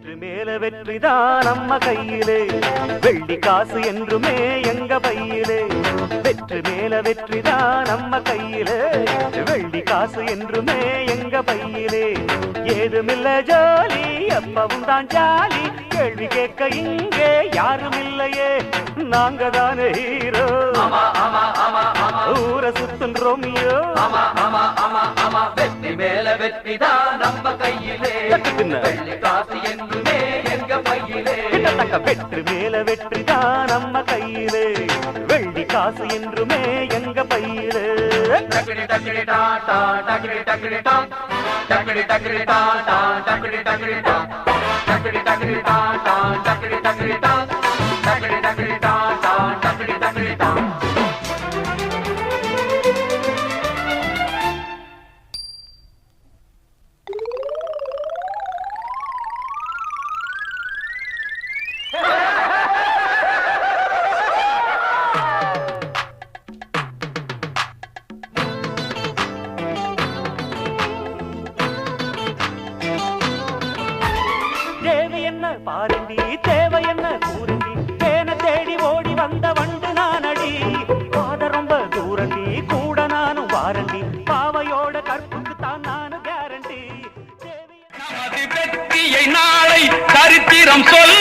வெற்றி மேல வெற்றிதான் நம்ம கையிலே, வெள்ளி காசு என்றுமே எங்க பையிலே. வெற்றி மேல வெற்றிதான் நம்ம கையிலே, வெள்ளி காசு என்றுமே எங்க பையிலே. ஏதுமில்ல ஜாலி, எப்பவும் தான் ஜாலி, கேள்வி கேட்க இங்கே யாரும் இல்லையே, நாங்க தானே ஹீரோ. ஊரை சுத்தும் ரோமியோ. வெற்றி மேல வெற்றிதான் நம்ம கையிலே, வெள்ளி காசு என்றுமே எங்க பையிலே. வெற்றி மேல வெற்றிதான் நம்ம கையிலே, வெள்ளி காசு என்றுமே எங்க பையிலே. டக்கடி டக்கடி டா டா டக்கடி டக்கடி டா டக்கடி டக்கடி டா டா டக்கடி டக்கடி டா டக்கடி டக்கடி டா டா டக்கடி டக்கடி டா டக்கடி டக்கடி டா டா டக்கடி டக்கடி டா. தேவி என்ன பாருண்டி, தேவை என்ன கூறுண்டி, தேன தேடி ஓடி வந்த வண்டு நானடி. பாத ரொம்ப தூரண்டி, கூட நானும் வாரண்டி, பாவையோட கற்புக்கு தான் நானும் கேரண்டி. வெற்றியை நாளை சரித்திரம் சொல்ல